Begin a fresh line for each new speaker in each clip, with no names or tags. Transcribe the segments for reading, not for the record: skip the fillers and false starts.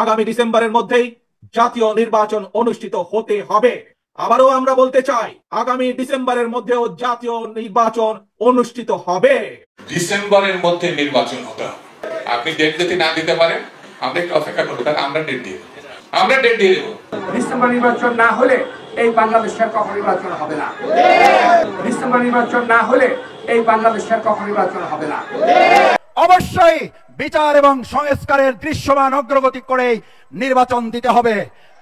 আগামী ডিসেম্বরের মধ্যেই জাতীয় নির্বাচন অনুষ্ঠিত হতে হবে। আবারও আমরা বলতে চাই, আগামী ডিসেম্বরের মধ্যেও জাতীয় নির্বাচন অনুষ্ঠিত হবে।
ডিসেম্বরের মধ্যে নির্বাচন হতে হবে। আপনি ডেট যদি না দিতে পারেন, আমরা একটু অপেক্ষা করবো, তাহলে আমরা ডেট দিয়ে দেবো।
ডিসেম্বর নির্বাচন না হলে এই বাংলাদেশের কখনো নির্বাচন হবে না। ডিসেম্বর নির্বাচন না হলে এই বাংলাদেশের কখনো নির্বাচন হবে না।
অবশ্যই বিচার এবং সংস্কারের দৃশ্যমান অগ্রগতি করে নির্বাচন দিতে হবে।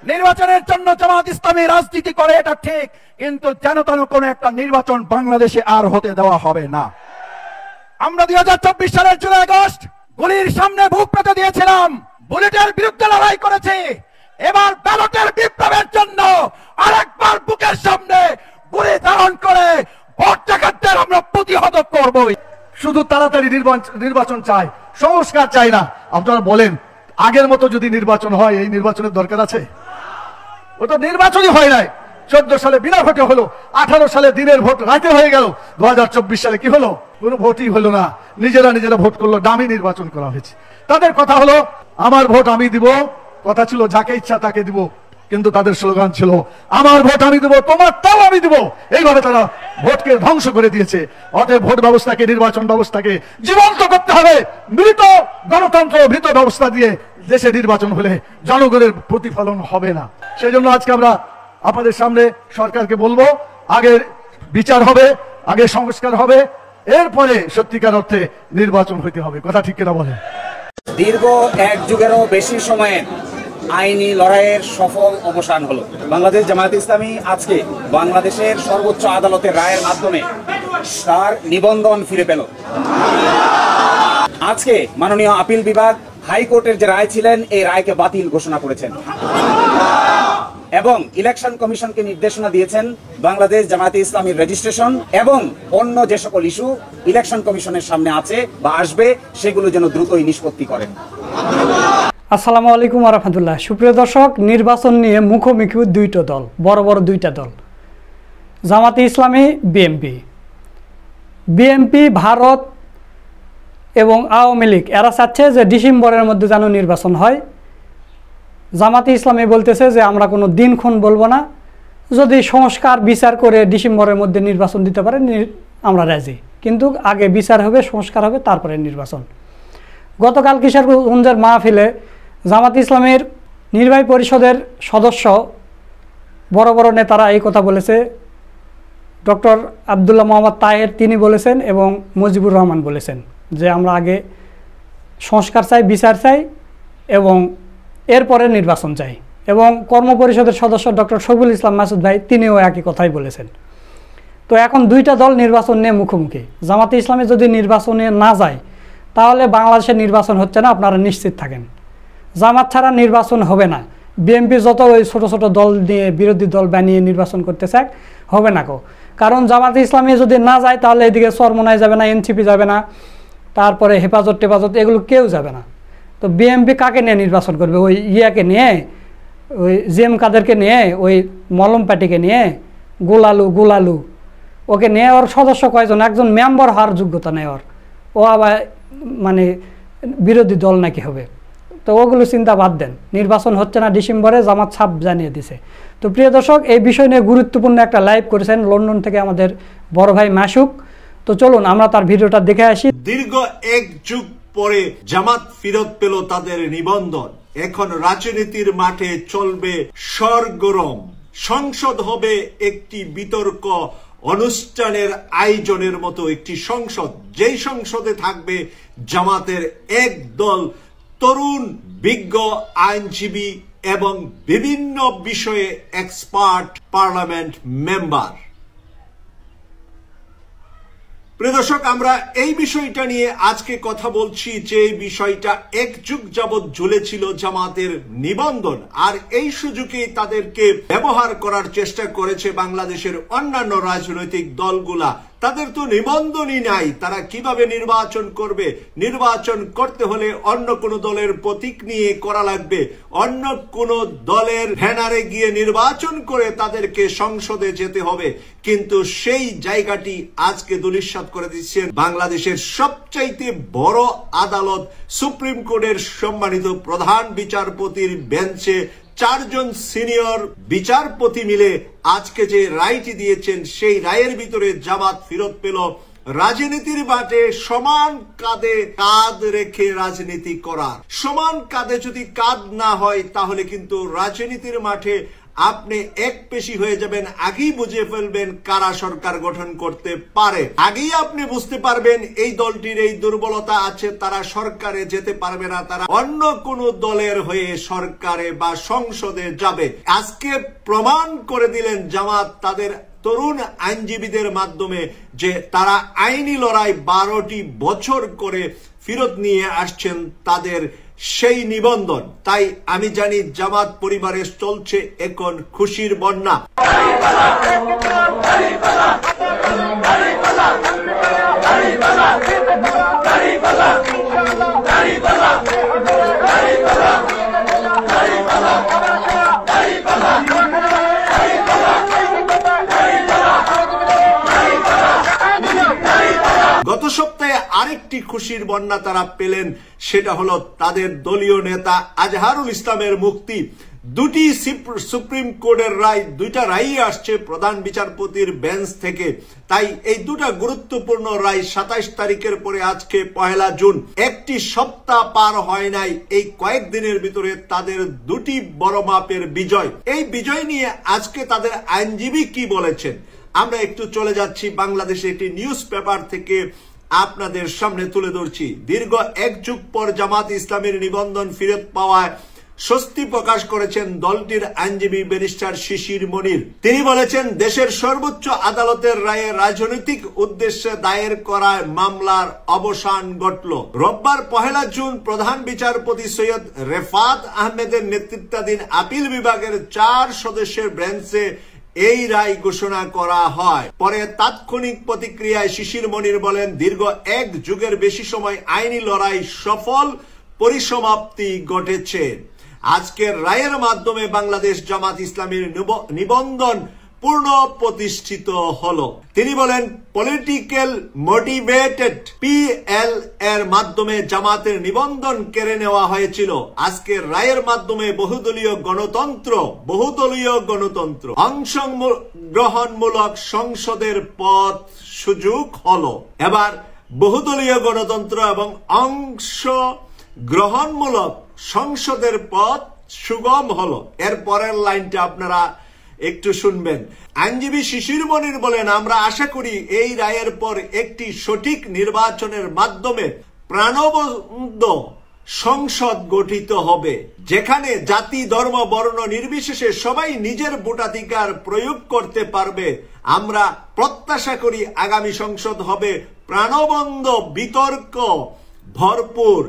নির্বাচনের জন্য জামাত ইসলামী রাজনীতি করে, এটা ঠিক, কিন্তু যেন তেন কোনো একটা নির্বাচন বাংলাদেশে আর হতে দেওয়া হবে না। আমরা 2024 সালের জুলাই আগস্ট গুলির সামনে বুক পেতে দিয়েছিলাম, বুলেটের বিরুদ্ধে লড়াই করেছি। এবার ব্যালটের বিপ্লবের জন্য আরেকবার বুকের সামনে গুলি ধারণ করে ভোট ডাকাতদের আমরা প্রতিহত করবই। শুধু তাড়াতাড়ি নির্বাচন চাই, সংস্কার চাই না। আপনারা বলেন, আগের মতো যদি নির্বাচন হয়, এই নির্বাচনের দরকার আছে? ওটা নির্বাচনই হয় নাই। 14 সালে বিনা ভোটে হলো, 18 সালে দিনের ভোট রাতে হয়ে গেল, 2024 সালে কি হলো? কোনো ভোটই হলো না। নিজেরা ভোট করলো, দামি নির্বাচন করা হয়েছে। তাদের কথা হলো আমার ভোট আমি দিব, কথা ছিল যাকে ইচ্ছা তাকে দিব, কিন্তু তাদের স্লোগান ছিল আমার ভোট আমি দেবো, তোমারটাও আমি দেবো। এইভাবে তারা ভোটকে ধ্বংস করে দিয়েছে। অতএব ভোট ব্যবস্থাকে, নির্বাচন ব্যবস্থাকে জীবন্ত করতে হবে। মৃত গণতন্ত্র, মৃত ব্যবস্থা দিয়ে দেশে নির্বাচন হলে জনগণের প্রতিফলন হবে না। সেই জন্য আজকে আমরা আপনাদের সামনে সরকারকে বলবো, আগে বিচার হবে, আগে সংস্কার হবে, এরপরে সত্যিকার অর্থে নির্বাচন হইতে হবে। কথা ঠিক কিনা বলেন?
দীর্ঘ 1 যুগেরও বেশি সময়ে আইনি লড়াইয়ের সফল অবসান হলো। বাংলাদেশ জামায়াত ইসলামী আজকে বাংলাদেশের সর্বোচ্চ আদালতের রায়ের মাধ্যমে তার নিবন্ধন ফিরে পেল। আজকে মাননীয় আপিল বিভাগ হাইকোর্টের যে রায় ছিলেন, এই রায়কে বাতিল ঘোষণা করেছেন এবং ইলেকশন কমিশনকে নির্দেশনা দিয়েছেন বাংলাদেশ জামায়াতে ইসলামীর রেজিস্ট্রেশন এবং অন্য যে সকল ইস্যু ইলেকশন কমিশনের সামনে আছে বা আসবে, সেগুলো যেন দ্রুতই নিষ্পত্তি করেন।
আসসালামু আলাইকুম ওয়া রাহমাতুল্লাহ। সুপ্রিয় দর্শক, নির্বাচন নিয়ে মুখোমুখি দুইটা দল, বড় বড় দুইটা দল, জামাতে ইসলামী, বিএনপি, ভারত এবং আওয়ামী লীগ। এরা চাচ্ছে যে ডিসেম্বরের মধ্যে যেন নির্বাচন হয়। জামাতে ইসলামী বলতেছে যে আমরা কোনো দিনক্ষণ বলবো না, যদি সংস্কার বিচার করে ডিসেম্বরের মধ্যে নির্বাচন দিতে পারে আমরা রাজি, কিন্তু আগে বিচার হবে, সংস্কার হবে, তারপরে নির্বাচন। গতকাল কিশোরগঞ্জের মাহফিলে জামাত ইসলামের নির্বাহী পরিষদের সদস্য, বড় বড় নেতারা এই কথা বলেছে। ডক্টর আব্দুল্লাহ মোহাম্মদ তাহের তিনি বলেছেন এবং মুজিবুর রহমান বলেছেন যে আমরা আগে সংস্কার চাই, বিচার চাই এবং এরপরে নির্বাচন চাই। এবং কর্ম পরিষদের সদস্য ডক্টর শফিকুল ইসলাম মাসুদ ভাই তিনিও একই কথাই বলেছেন। তো এখন দুইটা দল নির্বাচন নিয়ে মুখোমুখি। জামাতে ইসলামী যদি নির্বাচনে না যায়, তাহলে বাংলাদেশের নির্বাচন হচ্ছে না, আপনারা নিশ্চিত থাকেন। জামাত ছাড়া নির্বাচন হবে না। বিএনপি যত ওই ছোটো ছোটো দল নিয়ে বিরোধী দল বানিয়ে নির্বাচন করতে চায়, হবে না কো। কারণ জামাতে ইসলামী যদি না যায়, তাহলে এদিকে চরমোনাই যাবে না, এনসিপি যাবে না, তারপরে হেফাজত টেফাজত এগুলো কেউ যাবে না। তো বিএনপি কাকে নিয়ে নির্বাচন করবে? ওই ইয়াকে নিয়ে, ওই জিএম কাদেরকে নিয়ে, ওই মলম পার্টিকে নিয়ে, গোলালু ওকে নিয়ে। ওর সদস্য কয়জন? একজন মেম্বার হওয়ার যোগ্যতা নেই ওর। ও আবার মানে বিরোধী দল নাকি হবে? তো ওগুলো চিন্তা বাদ দেন। নির্বাচন হচ্ছে না ডিসেম্বরে, জামাত ছাপ জানিয়ে দিছে। তো প্রিয় দর্শক, এই বিষয় নিয়ে গুরুত্বপূর্ণ একটা লাইভ করেছেন লন্ডন থেকে আমাদের বড় ভাই মাসুক। তো চলুন আমরা তার ভিডিওটা দেখে আসি।
দীর্ঘ 1 যুগ পরে জামাত ফিরত পেল তাদের নিবন্ধন। এখন রাজনীতির মাঠে চলবে সরগরম। সংসদ হবে একটি বিতর্ক অনুষ্ঠানের আয়োজনের মতো একটি সংসদ, যেই সংসদে থাকবে জামাতের একদল তরুণ বিজ্ঞ আইনজীবী এবং বিভিন্ন বিষয়ে এক্সপার্ট পার্লামেন্ট মেম্বার। প্রিয় দর্শক, আমরা এই বিষয়টা নিয়ে আজকে কথা বলছি, যে বিষয়টা 1 যুগ যাবৎ ঝুলেছিল জামাতের নিবন্ধন, আর এই সুযোগে তাদেরকে ব্যবহার করার চেষ্টা করেছে বাংলাদেশের অন্যান্য রাজনৈতিক দলগুলা তাদের তো নিবন্ধনই নাই, তারা কিভাবে নির্বাচন করবে? নির্বাচন করতে হলে অন্য কোনো দলের প্রতীক নিয়ে করা লাগবে, অন্য কোনো দলের ব্যানারে গিয়ে নির্বাচন করে তাদেরকে সংসদে যেতে হবে। কিন্তু সেই জায়গাটি আজকে ধূলিসাৎ করে দিচ্ছেন বাংলাদেশের সবচাইতে বড় আদালত সুপ্রিম কোর্টের সম্মানিত প্রধান বিচারপতির বেঞ্চে 4 জন সিনিয়র বিচারপতি মিলে আজকে যে রায়টি দিয়েছেন, সেই রায়ের ভিতরে জামাত ফিরত পেল রাজনীতির মাঠে সমান কাঁধে কাঁধ রেখে রাজনীতি করার। সমান কাঁধে যদি কাঁধ না হয় তাহলে কিন্তু রাজনীতির মাঠে আপনি এক পেশি হয়ে যাবেন, আগেই বুঝে ফেলবেন কারা সরকার গঠন করতে পারে, আগেই আপনি বুঝতে পারবেন এই দলটির এই দুর্বলতা আছে, তারা সরকারে যেতে পারবে না, তারা অন্য কোন দলের হয়ে সরকারে বা সংসদে যাবে। আজকে প্রমাণ করে দিলেন জামাত তাদের তরুণ আইনজীবীদের মাধ্যমে যে তারা আইনি লড়াই 12টি বছর করে ফেরত নিয়ে আসছেন তাদের সেই নিবন্ধন। তাই আমি জানি জামাত পরিবারে চলছে এখন খুশির বন্যা। গত সপ্তাহে আরেকটি খুশির বন্যা তারা পেলেন, সেটা হলো তাদের দলীয় নেতা আজহারুল ইসলামের মুক্তি। দুটি সুপ্রিম কোর্টের রায়, দুইটা রায় আসছে প্রধান বিচারপতির বেঞ্চ থেকে। তাই এই দুটা গুরুত্বপূর্ণ রায় 27 তারিখের পরে আজকে 1 জুন, একটি সপ্তাহ পার হয় নাই, এই কয়েকদিনের ভিতরে তাদের দুটি বড় মাপের বিজয়। এই বিজয় নিয়ে আজকে তাদের আইনজীবী কি বলেছেন আমরা একটু চলে যাচ্ছি বাংলাদেশে একটি নিউজ পেপার থেকে আপনাদের সামনে তুলে ধরছি। দীর্ঘ 1 যুগ পর জামাত ইসলামের নিবন্ধন ফেরত পাওয়ায় স্বস্তি প্রকাশ করেছেন দলটির আইনজীবী ব্যারিস্টার শিশির মনির। তিনি বলেছেন, দেশের সর্বোচ্চ আদালতের রায়ে রাজনৈতিক উদ্দেশ্যে দায়ের করা মামলার অবসান ঘটল। রোববার 1 জুন প্রধান বিচারপতি সৈয়দ রেফাত আহমেদের নেতৃত্বাধীন আপিল বিভাগের 4 সদস্যের বেঞ্চে এই রায় ঘোষণা করা হয়। পরে তাৎক্ষণিক প্রতিক্রিয়ায় শিশির মনির বলেন, দীর্ঘ 1 যুগের বেশি সময় আইনি লড়াই সফল পরিসমাপ্তি ঘটেছে। আজকের রায়ের মাধ্যমে বাংলাদেশ জামাত ইসলামীর নিবন্ধন পূর্ণ প্রতিষ্ঠিত হলো। তিনি বলেন, পলিটিক্যাল মোটিভেটেড পিএল এর মাধ্যমে জামাতের নিবন্ধন কেড়ে নেওয়া হয়েছিল। আজকের রায়ের মাধ্যমে বহুদলীয় গণতন্ত্র অংশগ্রহণমূলক সংসদের পথ সুযোগ হলো। এবার বহুদলীয় গণতন্ত্র এবং অংশগ্রহণমূলক সংসদের পথ সুগম হলো। এর পরের লাইনটা আপনারা একটু শুনবেন। আইনজীবী শিশির মনির বলেন, আমরা আশা করি এই রায়ের পর একটি সঠিক নির্বাচনের মাধ্যমে প্রাণবন্ত সংসদ গঠিত হবে, যেখানে জাতি, ধর্ম, বর্ণ নির্বিশেষে সবাই নিজের ভোটাধিকার প্রয়োগ করতে পারবে। আমরা প্রত্যাশা করি আগামী সংসদ হবে প্রাণবন্ত, বিতর্ক ভরপুর,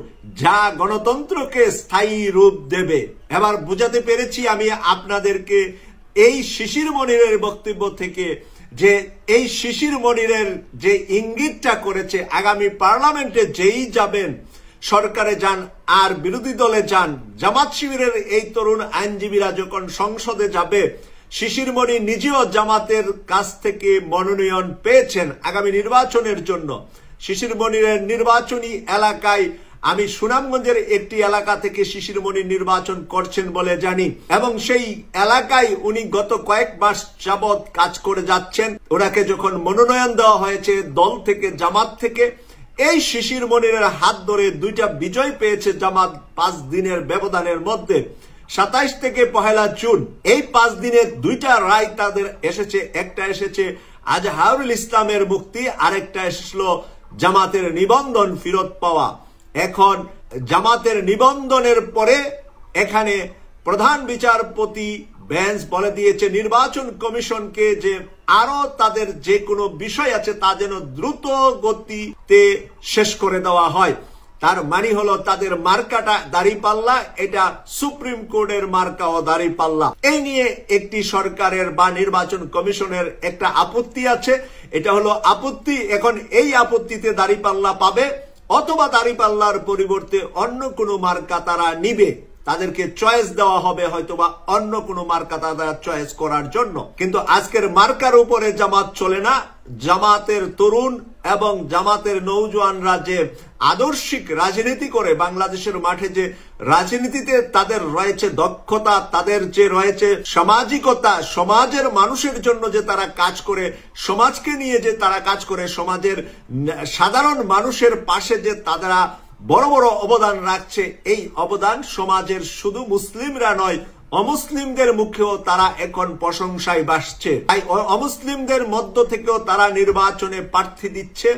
যা গণতন্ত্রকে স্থায়ী রূপ দেবে। এবার বুঝাতে পেরেছি আমি আপনাদেরকে এই শিশির মনিরের বক্তব্য থেকে, যে এই শিশির মনিরের যে ইঙ্গিতটা করেছে, আগামী পার্লামেন্টে যেই যাবেন, সরকারে যান আর বিরোধী দলে যান, জামাত শিবিরের এই তরুণ আইনজীবীরা যখন সংসদে যাবে, শিশির মনির নিজেও জামাতের কাছ থেকে মনোনয়ন পেয়েছেন আগামী নির্বাচনের জন্য। শিশির মনিরের নির্বাচনী এলাকায়, আমি সুনামগঞ্জের একটি এলাকা থেকে শিশির মনির নির্বাচন করছেন বলে জানি, এবং সেই এলাকায় উনি গত কয়েক মাস যাবৎ কাজ করে যাচ্ছেন। ওনাকে যখন মনোনয়ন দেওয়া হয়েছে দল থেকে, জামাত থেকে, এই শিশির মনিরের হাত ধরে 2টা বিজয় পেয়েছে জামাত 5 দিনের ব্যবধানের মধ্যে, 27 থেকে 1 জুন। এই 5 দিনে 2টা রায় তাদের এসেছে। একটা এসেছে আজহারুল ইসলামের মুক্তি, আরেকটা এসেছিল জামাতের নিবন্ধন ফেরত পাওয়া। এখন জামাতের নিবন্ধনের পরে এখানে প্রধান বিচারপতি বেঞ্চ বলে দিয়েছে নির্বাচন কমিশনকে যে আরো তাদের যে কোনো বিষয় আছে তা যেন দ্রুত গতিতে শেষ করে দেওয়া হয়। তার মানে হলো তাদের মার্কাটা দাঁড়িপাল্লা, এটা সুপ্রিম কোর্টের মার্কা ও দাঁড়িপাল্লা। এই নিয়ে একটি সরকারের বা নির্বাচন কমিশনের একটা আপত্তি আছে, এটা হলো আপত্তি। এখন এই আপত্তিতে দাঁড়িপাল্লা পাবে অথবা দাঁড়িপাল্লার পরিবর্তে অন্য কোনো মার্কা তারা নিবে, তাদেরকে চয়েস দেওয়া হবে হয়তোবা অন্য কোনো মার্কা তারা চয়েস করার জন্য। কিন্তু আজকের মার্কার উপরে জামাত চলে না। জামাতের তরুণ এবং জামাতের নৌজওয়ানরা যে আদর্শিক রাজনীতি করে, বাংলাদেশের মাঠে যে রাজনীতিতে তাদের রয়েছে দক্ষতা, তাদের যে রয়েছে সামাজিকতা, সমাজের মানুষের জন্য যে তারা কাজ করে, সমাজকে নিয়ে যে তারা কাজ করে, সমাজের সাধারণ মানুষের পাশে যে তারা বড় বড় অবদান রাখছে, এই অবদান সমাজের শুধু মুসলিমরা নয়, অমুসলিমদের মুখেও তারা এখন প্রশংসায় ভাসছে। তাই অমুসলিমদের মধ্য থেকেও তারা নির্বাচনে প্রার্থী দিচ্ছে,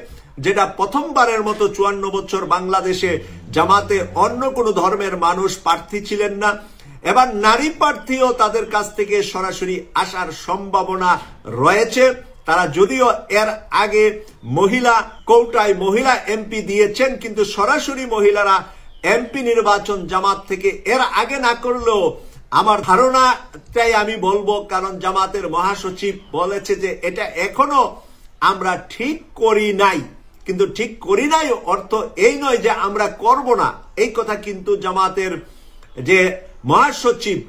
যেটা প্রথমবারের মতো 54 বছর বাংলাদেশে জামাতে অন্য কোনো ধর্মের মানুষ প্রার্থী ছিলেন না। এবার নারী প্রার্থীও তাদের কাছ থেকে সরাসরি আসার সম্ভাবনা রয়েছে। তারা যদিও এর আগে মহিলা কোটায় মহিলা এমপি দিয়েছেন, কিন্তু সরাসরি মহিলারা এমপি নির্বাচন জামাত থেকে এর আগে না করলেও আমার ধারণাটাই আমি বলবো, কারণ জামাতের মহাসচিব বলেছে যে এটা এখনো আমরা ঠিক করি নাই। কিন্তু ঠিক করি নাই অর্থ এই নয় যে আমরা করব না, এই কথা কিন্তু জামাতের যে মহাসচিব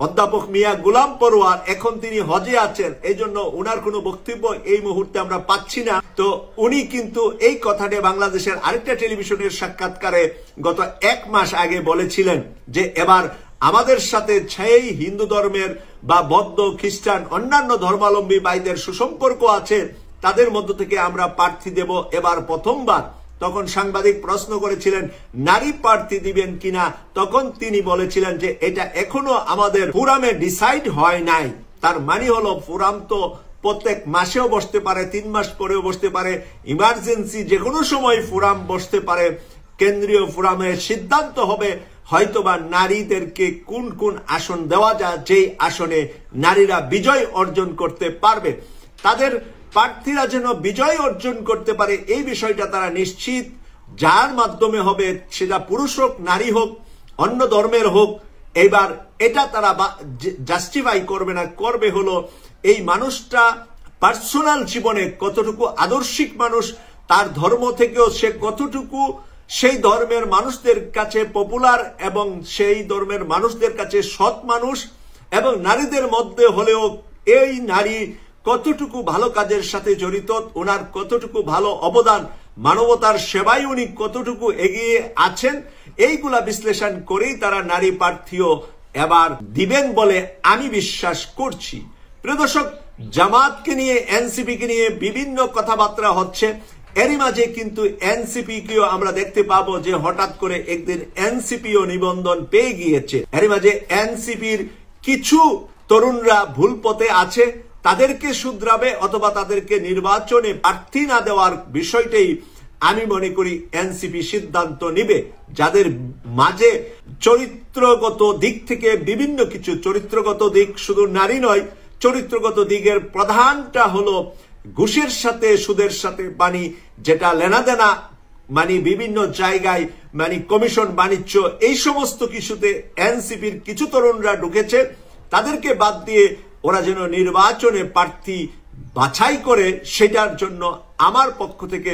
অধ্যাপক মিয়া গোলাম পরোয়ার, এখন তিনি হজে আছেন, এই জন্য ওনার কোনো বক্তব্য এই মুহূর্তে আমরা পাচ্ছি না। তো উনি কিন্তু এই কথাটা বাংলাদেশের আরেকটা টেলিভিশনের সাক্ষাৎকারে গত 1 মাস আগে বলেছিলেন যে এবার আমাদের সাথে সেই হিন্দু ধর্মের বা বৌদ্ধ খ্রিস্টান অন্যান্য ধর্মাবলম্বী ভাইদের সুসম্পর্ক আছে, তাদের মধ্য থেকে আমরা প্রার্থী দেব এবার প্রথমবার। তখন সাংবাদিক প্রশ্ন করেছিলেন নারী প্রার্থী দিবেন কিনা, তখন তিনি বলেছিলেন যে এটা এখনো আমাদের ফোরামে ডিসাইড হয় নাই। তার মানে হলো ফোরাম তো প্রত্যেক মাসেও বসতে পারে, 3 মাস পরেও বসতে পারে, ইমার্জেন্সি যে কোনো সময় ফোরাম বসতে পারে। কেন্দ্রীয় ফোরামের সিদ্ধান্ত হবে হয়তোবা নারীদেরকে কোন কোন আসন দেওয়া যায়, যেই আসনে নারীরা বিজয় অর্জন করতে পারবে, তাদের প্রার্থীরা যেন বিজয় অর্জন করতে পারে এই বিষয়টা তারা নিশ্চিত। যার মাধ্যমে হবে, সেটা পুরুষ হোক নারী হোক অন্য ধর্মের হোক, এবার এটা তারা জাস্টিফাই করবে না, করবে হলো এই মানুষটা পার্সোনাল জীবনে কতটুকু আদর্শিক মানুষ, তার ধর্ম থেকেও সে কতটুকু সেই ধর্মের মানুষদের কাছে পপুলার এবং সেই ধর্মের মানুষদের কাছে সৎ মানুষ, এবং নারীদের মধ্যে হলেও এই নারী কতটুকু ভালো কাজের সাথে জড়িত, ওনার কতটুকু ভালো অবদান, মানবতার সেবায় উনি কতটুকু এগিয়ে আছেন, এইগুলা বিশ্লেষণ করেই তারা নারী প্রার্থীও এবার দিবেন বলে আমি বিশ্বাস করছি। প্রিয় দর্শক, জামাতকে নিয়ে এনসিপি কে নিয়ে বিভিন্ন কথাবার্তা হচ্ছে, এরই মাঝে কিন্তু এনসিপি কেও আমরা দেখতে পাবো যে হঠাৎ করে একদিন এনসিপিও নিবন্ধন পেয়ে গিয়েছে। এরই মাঝে এনসিপির কিছু তরুণরা ভুল পথে আছে, তাদেরকে শুধরাবে অথবা তাদেরকে নির্বাচনে প্রার্থী না দেওয়ার বিষয়টাই আমি মনে করি এনসিপি সিদ্ধান্ত নিবে। যাদের মাঝে চরিত্রগত দিক থেকে বিভিন্ন কিছু, চরিত্রগত দিক শুধু নারী নয়, চরিত্রগত দিকের প্রধানটা হলো ঘুষের সাথে সুদের সাথে বাণী, যেটা লেনাদেনা মানে বিভিন্ন জায়গায় মানে কমিশন বাণিজ্য, এই সমস্ত কিছুতে এনসিপির কিছু তরুণরা ঢুকেছে। তাদেরকে বাদ দিয়ে ওরা যেন নির্বাচনে প্রার্থী বাছাই করে, সেটার জন্য আমার পক্ষ থেকে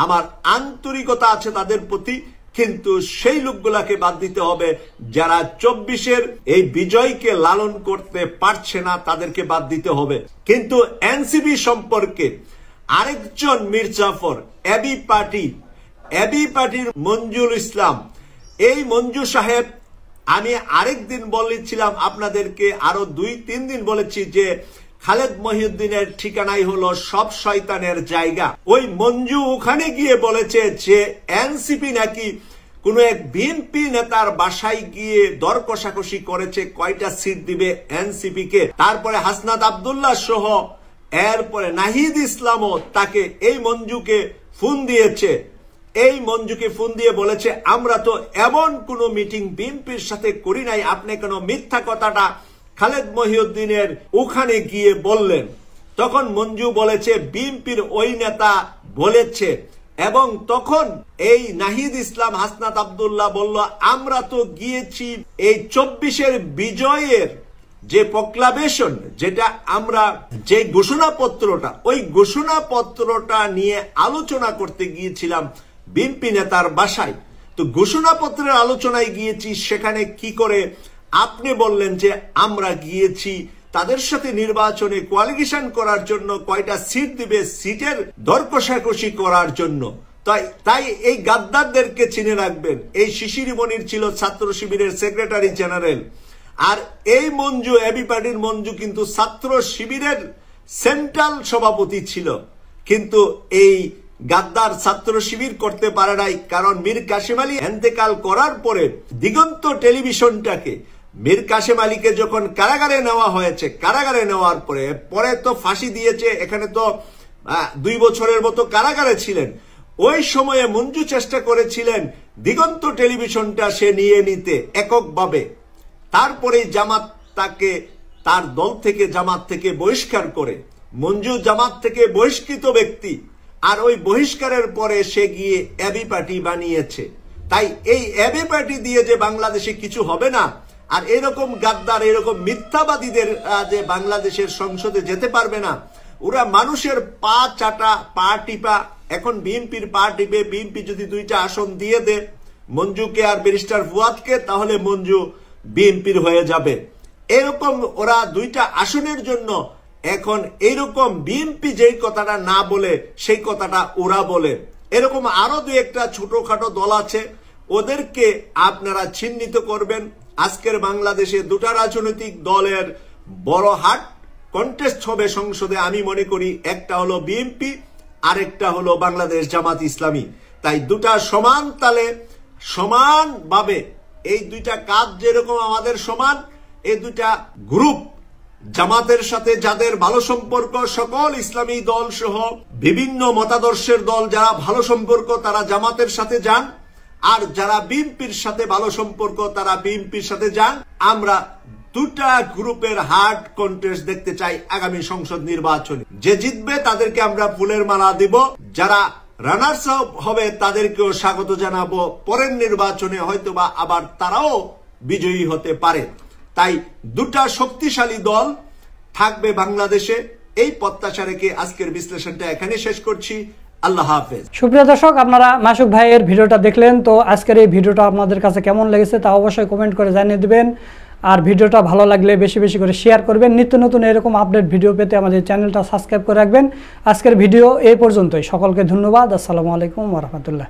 আমার আন্তরিকতা আছে তাদের প্রতি, কিন্তু সেই লোকগুলাকে বাদ দিতে হবে যারা 24-এর এই বিজয়কে লালন করতে পারছে না, তাদেরকে বাদ দিতে হবে। কিন্তু এনসিপি সম্পর্কে আরেকজন মীর জাফর, এবি পার্টির মঞ্জুল ইসলাম, এই মঞ্জু সাহেব, আমি আরেকদিন বলেছিলাম আপনাদেরকে, আরো 2-3 দিন বলেছি যে খালেদ মহিউদ্দিনের ঠিকানাই হলো সব শয়তানের জায়গা। ওই মঞ্জু ওখানে গিয়ে বলেছে যে এনসিপি নাকি কোন এক বিএনপি নেতার বাসায় গিয়ে দর কষাকষি করেছে কয়টা সিট দিবে এনসিপি কে। তারপরে হাসনাত আব্দুল্লাহ সহ এরপরে নাহিদ ইসলামও তাকে এই মঞ্জুকে ফোন দিয়েছে। এই মঞ্জুকে ফোন দিয়ে বলেছে আমরা তো এমন কোন মিটিং বিএনপির সাথে করি নাই, আপনি কেন মিথ্যা কথাটা খালেদ মহিউদ্দিনের ওখানে গিয়ে বললেন। তখন মঞ্জু বলেছে বিএনপির ওই নেতা বলেছে এবং তখন এই নাহিদ ইসলাম হাসনাত আব্দুল্লাহ বলল আমরা তো গিয়েছি এই 24-এর বিজয়ের যে প্রক্লামেশন, যেটা আমরা যে ঘোষণাপত্রটা, ওই ঘোষণাপত্রটা নিয়ে আলোচনা করতে গিয়েছিলাম বিএনপি নেতার বাসায়। তো ঘোষণাপত্রের আলোচনায় গিয়েছি, সেখানে কি করে আপনি বললেন যে আমরা গিয়েছি তাদের সাথে নির্বাচনে কোয়ালিফিকেশন করার জন্য, কয়টা সিট দিবে সিটের দর কষাকষি করার জন্য। তাই এই গাদ্দারদেরকে চিনে রাখবেন। এই শিশির মনির ছিল ছাত্র শিবিরের সেক্রেটারি জেনারেল, আর এই মঞ্জু এবি পার্টির মঞ্জু কিন্তু ছাত্র শিবিরের সেন্ট্রাল সভাপতি ছিল। কিন্তু এই গাদ্দার ছাত্র শিবির করতে পারে নাই, কারণ মীর কাসেম আলী ইন্তেকাল করার পরে দিগন্ত টেলিভিশনটাকে, মীর কাসেম আলীকে যখন কারাগারে নেওয়া হয়েছে, কারাগারে নেওয়ার পরে তো ফাঁসি দিয়েছে, এখানে তো 2 বছরের মতো কারাগারে ছিলেন। ওই সময়ে মঞ্জু চেষ্টা করেছিলেন দিগন্ত টেলিভিশনটা সে নিয়ে নিতে এককভাবে। তারপরে জামাত তাকে তার দল থেকে, জামাত থেকে বহিষ্কার করে। মঞ্জু জামাত থেকে বহিষ্কৃত ব্যক্তি, আর ওই বহিষ্কারের পরে সে গিয়ে এবি পার্টি বানিয়েছে। তাই এই এবি পার্টি দিয়ে যে বাংলাদেশে কিছু হবে না, আর এরকম গাদ্দার, এরকম মিথ্যাবাদীদের যে বাংলাদেশের সংসদে যেতে পারবে না, ওরা মানুষের পা চাটা, পা টিপা, এখন বিএনপির পা টিপে, বিএনপি যদি 2টা আসন দিয়ে দেয় মঞ্জুকে আর ব্যারিস্টার ফুয়াদকে, তাহলে মঞ্জু বিএনপির হয়ে যাবে। এরকম ওরা 2টা আসনের জন্য এখন এইরকম বিএনপি যেই কথাটা না বলে সেই কথাটা ওরা বলে। এরকম আরো 2-1টা ছোটখাটো দল আছে, ওদেরকে আপনারা চিহ্নিত করবেন। আজকের বাংলাদেশে 2টা রাজনৈতিক দলের বড় হাট কন্টেস্ট হবে সংসদে, আমি মনে করি। একটা হলো বিএনপি, আরেকটা হলো বাংলাদেশ জামাত ইসলামী। তাই 2টা সমান তালে, সমানভাবে, এই 2টা কাজ যেরকম আমাদের সমান, এই 2টা গ্রুপ জামাতের সাথে যাদের ভালো সম্পর্ক, সকল ইসলামী দল সহ বিভিন্ন মতাদর্শের দল যারা ভালো সম্পর্ক তারা জামাতের সাথে যান, আর যারা বিএনপির সাথে ভালো সম্পর্ক তারা বিএনপির সাথে যান। আমরা 2টা গ্রুপের হার্ড কন্টেস্ট দেখতে চাই আগামী সংসদ নির্বাচনে। যে জিতবে তাদেরকে আমরা ফুলের মালা দিব, যারা রানার্স আপ হবে তাদেরকেও স্বাগত জানাবো। পরের নির্বাচনে হয়তোবা আবার তারাও বিজয়ী হতে পারে। তাই 2টা শক্তিশালী দল থাকবে বাংলাদেশে, এই প্রত্যাশা রেখে আজকের বিশ্লেষণটা এখানে শেষ করছি। আল্লাহ হাফেজ।
সুপ্রিয় দর্শক, আপনারা মাসুক ভাইয়ের ভিডিওটা দেখলেন, তো আজকের এই ভিডিওটা আপনাদের কাছে কেমন লেগেছে তা অবশ্যই কমেন্ট করে জানিয়ে দিবেন। আর ভিডিওটা ভালো লাগলে বেশি বেশি করে শেয়ার করবেন। নিত্য নতুন এরকম আপডেট ভিডিও পেতে আমাদের চ্যানেলটা সাবস্ক্রাইব করে রাখবেন। আজকের ভিডিও এই পর্যন্তই। সকলকে ধন্যবাদ। আসসালামু আলাইকুম ওয়া রাহমাতুল্লাহ।